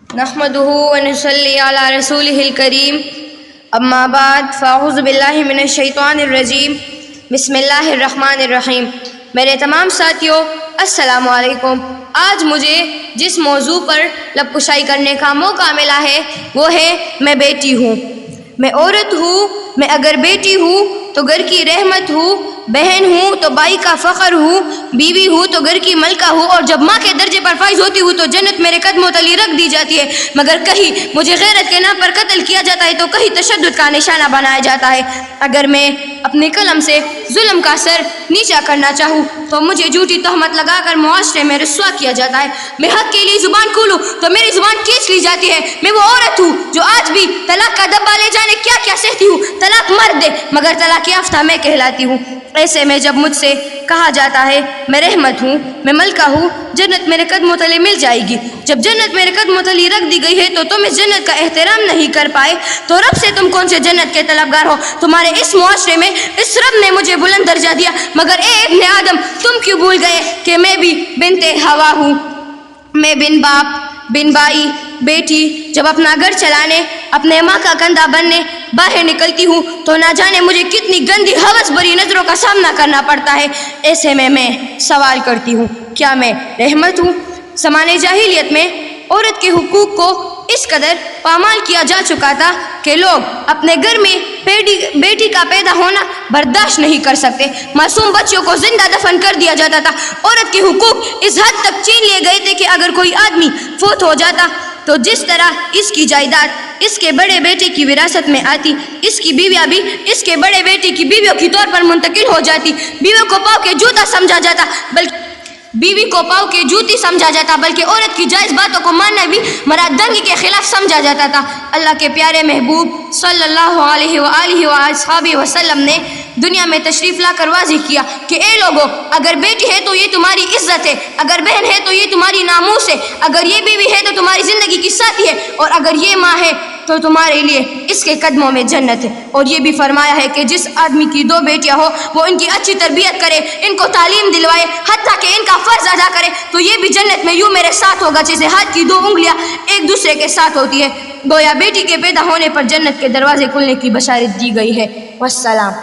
نحمده ونصلي على رسوله الكريم اما بعد فاعوذ باللہ من الشیطان الرجیم بسم اللہ الرحمن الرحیم۔ میرے تمام ساتھیوں السلام علیکم۔ آج مجھے جس موضوع پر لب کشائی کرنے کا موقع ملا ہے وہ ہے میں بیٹی ہوں، میں عورت ہوں، میں اگر بیٹی ہوں تو گھر کی رحمت ہوں، بہن ہوں تو بھائی کا فخر ہوں، بیوی ہوں تو گھر کی ملکہ ہوں، اور جب ماں کے درجے پر فائز ہوتی ہوں تو جنت میرے قدموں تلے رکھ دی جاتی ہے۔ مگر کہیں مجھے غیرت کے نام پر قتل کیا جاتا ہے تو کہیں تشدد کا نشانہ بنایا جاتا ہے۔ اگر میں اپنے قلم سے ظلم کا سر نیچا کرنا چاہوں تو مجھے جھوٹی تہمت لگا کر معاشرے میں رسوا کیا جاتا ہے۔ میں حق کے لیے زبان کھولوں تو میری زبان کھینچ لی جاتی ہے۔ میں وہ عورت ہوں جو آج بھی طلاق کا دبا لے جانے کیا کیا سہتی ہوں۔ طلاق مرد دے مگر طلاق یافتہ میں کہلاتی ہوں۔ ایسے میں جب مجھ سے کہا جاتا ہے میں رحمت ہوں، میں ملکہ ہوں، جنت میرے قدموں تلے مل جائے گی، جب جنت میرے قدموں تلے رکھ دی گئی ہے تو تم اس جنت کا احترام نہیں کر پائے تو رب سے تم کون سے جنت کے طلبگار ہو؟ تمہارے اس معاشرے میں اس رب نے مجھے بلند درجہ دیا، مگر اے ابن آدم تم کیوں بھول گئے کہ میں بھی بنت ہوا ہوں؟ میں بن باپ، بن بھائی، بیٹی جب اپنا گھر چلانے، اپنے ماں کا کندھا بننے باہر نکلتی ہوں تو نہ جانے مجھے کتنی گندی ہوس بری نظروں کا سامنا کرنا پڑتا ہے۔ ایسے میں سوال کرتی ہوں کیا میں رحمت ہوں؟ زمانے جاہلیت میں عورت کے حقوق کو اس قدر پامال کیا جا چکا تھا کہ لوگ اپنے گھر میں بیٹی کا پیدا ہونا برداشت نہیں کر سکتے، معصوم بچوں کو زندہ دفن کر دیا جاتا تھا۔ عورت کے حقوق اس حد تک چھین لیے گئے تھے کہ اگر کوئی آدمی فوت ہو جاتا تو جس طرح اس کی جائیداد اس کے بڑے بیٹے کی وراثت میں آتی، اس کی بیویاں بھی اس کے بڑے بیٹے کی بیویوں کے طور پر منتقل ہو جاتی۔ بیویوں کو پاؤں کے جوتا سمجھا جاتا بیوی کو پاؤں کے جوتی سمجھا جاتا، بلکہ عورت کی جائز باتوں کو ماننا بھی مرادنگی کے خلاف سمجھا جاتا تھا۔ اللہ کے پیارے محبوب صلی اللہ علیہ وآلہ وآلہ وسلم نے دنیا میں تشریف لا کر واضح کیا کہ اے لوگو، اگر بیٹی ہے تو یہ تمہاری عزت ہے، اگر بہن ہے تو یہ تمہاری ناموس ہے، اگر یہ بیوی ہے تو تمہاری زندگی کی ساتھی ہے، اور اگر یہ ماں ہے تو تمہارے لیے اس کے قدموں میں جنت ہے۔ اور یہ بھی فرمایا ہے کہ جس آدمی کی 2 بیٹیاں ہو وہ ان کی اچھی تربیت کرے، ان کو تعلیم دلوائے، حتیٰ کہ ان کا فرض ادا کرے تو یہ بھی جنت میں یوں میرے ساتھ ہوگا جیسے ہاتھ کی 2 انگلیاں ایک دوسرے کے ساتھ ہوتی ہے۔ گویا بیٹی کے پیدا ہونے پر جنت کے دروازے کھلنے کی بشارت دی گئی ہے۔ والسلام۔